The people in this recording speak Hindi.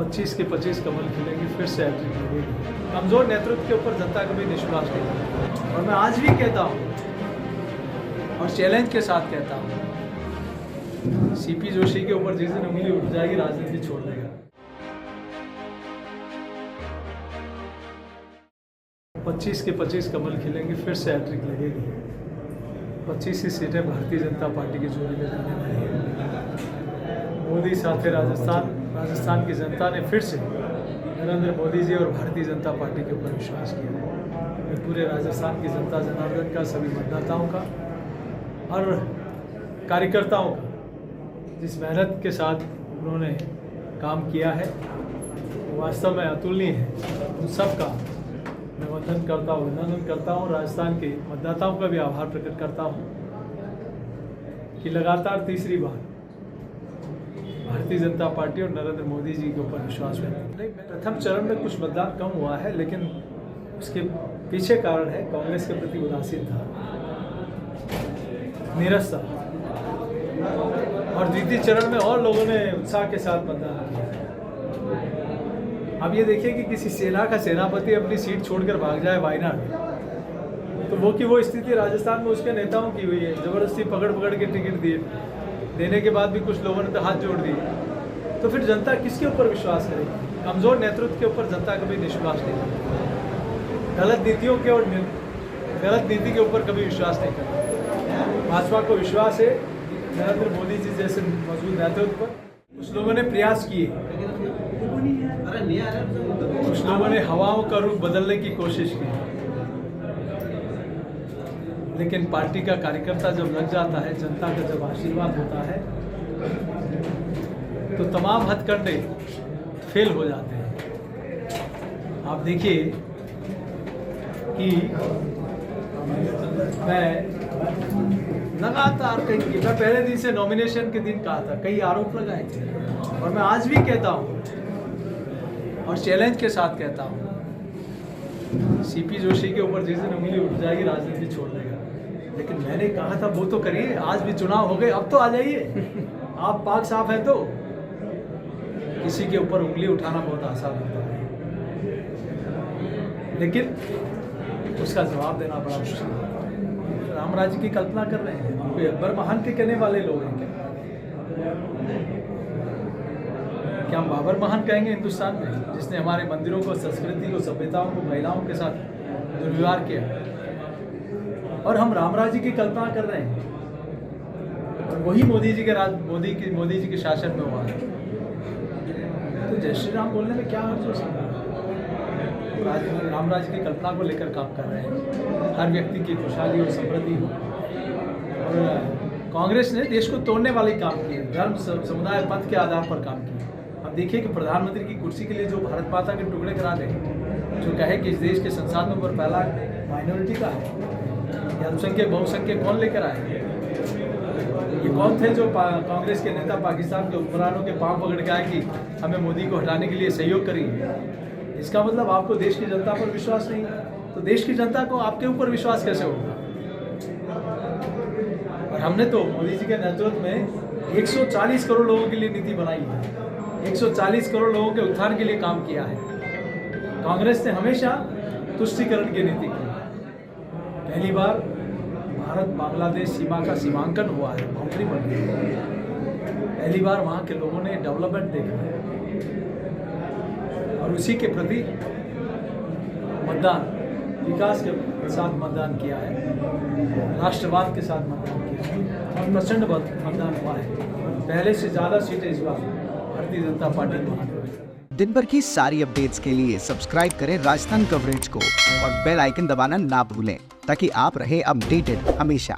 25 के 25 कमल खिलेंगे, फिर से हैट्रिक लगेगी। कमज़ोर नेतृत्व के ऊपर जनता कभी विश्वास नहीं करती। और मैं आज भी कहता हूँ और चैलेंज के साथ कहता हूँ, सीपी जोशी के ऊपर जिस दिन उंगली उठ जाएगी राजनीति छोड़ देगा। 25 के 25 कमल खिलेंगे, फिर से हैट्रिक लगेगी। 25 ही सीटें भारतीय जनता पार्टी की झोली में जाने वाली है। मोदी साथ राजस्थान की जनता ने फिर से नरेंद्र मोदी जी और भारतीय जनता पार्टी के ऊपर विश्वास किया है। मैं पूरे राजस्थान की जनता जनार्दन का, सभी मतदाताओं का और कार्यकर्ताओं का, जिस मेहनत के साथ उन्होंने काम किया है वो वास्तव में अतुलनीय है। उन सब का मैं अभिनंदन करता हूँ। राजस्थान के मतदाताओं का भी आभार प्रकट करता हूँ कि लगातार तीसरी बार भारतीय जनता पार्टी और नरेंद्र मोदी जी के ऊपर विश्वास व्यक्त। प्रथम चरण में कुछ मतदान कम हुआ है, लेकिन उसके पीछे कारण है कांग्रेस के प्रति उदासीनता, निरस्ता, और द्वितीय चरण में और लोगों ने उत्साह के साथ मतदान किया। अब ये देखिए कि किसी सेना का सेनापति अपनी सीट छोड़कर भाग जाए वायनाड, तो वो की वो स्थिति राजस्थान में उसके नेताओं की हुई है। जबरदस्ती पकड़ के टिकट दिए, देने के बाद भी कुछ लोगों ने तो हाथ जोड़ दिए। तो फिर जनता किसके ऊपर विश्वास करेगी? कमजोर नेतृत्व के ऊपर जनता कभी विश्वास नहीं करती। गलत नीतियों के और गलत नीति के ऊपर कभी विश्वास नहीं करती। भाजपा को विश्वास है नरेंद्र मोदी जी जैसे मजबूत नेतृत्व पर। कुछ लोगों ने प्रयास किए, कुछ लोगों ने हवाओं का रुख बदलने की कोशिश की, लेकिन पार्टी का कार्यकर्ता जब लग जाता है, जनता का जब आशीर्वाद होता है, तो तमाम हथकंडे फेल हो जाते हैं। आप देखिए कि मैं लगातार मैं पहले दिन से नॉमिनेशन के दिन कहा था, कई आरोप लगाए थे, और मैं आज भी कहता हूँ और चैलेंज के साथ कहता हूँ, सीपी जोशी के ऊपर जिस दिन उंगली उठ जाएगी राजनीति छोड़ देगा। लेकिन मैंने कहा था वो तो करिए, आज भी चुनाव हो गए, अब तो आ जाइए, आप पाक साफ है तो किसी के ऊपर उंगली उठाना बहुत आसान होता है, लेकिन उसका जवाब देना बड़ा मुश्किल है। राम राज्य की कल्पना कर रहे हैं, कोई अकबर महान के कहने वाले लोग हैं क्या हम बाबर महान कहेंगे हिंदुस्तान में, जिसने हमारे मंदिरों को, संस्कृति को, सभ्यताओं को, महिलाओं के साथ दुर्व्यवहार किया, और हम राम राज्य की कल्पना कर रहे हैं, और वही मोदी जी के शासन में हुआ है। तो जय श्री राम बोलने में क्या हर्ज हो सकता है? राम राज्य की कल्पना को लेकर काम कर रहे हैं, हर व्यक्ति की खुशहाली और समृद्धि हो। और कांग्रेस ने देश को तोड़ने वाले काम किए, धर्म, समुदाय, पंथ के आधार पर काम किए। अब देखिए कि प्रधानमंत्री की कुर्सी के लिए जो भारत माता के टुकड़े करा दे, जो कहे कि इस देश के संसाधनों पर पहला माइनॉरिटी का है, या अल्पसंख्यक बहुसंख्यक कौन लेकर आए? ये कौन थे जो कांग्रेस के नेता पाकिस्तान के हुक्मरानों के पांव पकड़ के आए कि हमें मोदी को हटाने के लिए सहयोग करिए? इसका मतलब आपको देश की जनता पर विश्वास नहीं है, तो देश की जनता को आपके ऊपर विश्वास कैसे होगा? और हमने तो मोदी जी के नेतृत्व में 140 करोड़ लोगों के लिए नीति बनाई है, 140 करोड़ लोगों के उत्थान के लिए काम किया है। कांग्रेस ने हमेशा तुष्टीकरण की नीति की। पहली बार भारत बांग्लादेश सीमा का सीमांकन हुआ है, बाउंड्री बन गई है। पहली बार वहाँ के लोगों ने डेवलपमेंट देखा है, और उसी के प्रति मतदान, विकास के साथ मतदान किया है, राष्ट्रवाद के साथ मतदान किया है, और प्रचंड मतदान हुआ है। पहले से ज़्यादा सीटें इस बार भारतीय जनता पार्टी को हाथ में। दिन भर की सारी अपडेट्स के लिए सब्सक्राइब करें राजस्थान कवरेज को और बेल आइकन दबाना ना भूलें, ताकि आप रहे अपडेटेड हमेशा।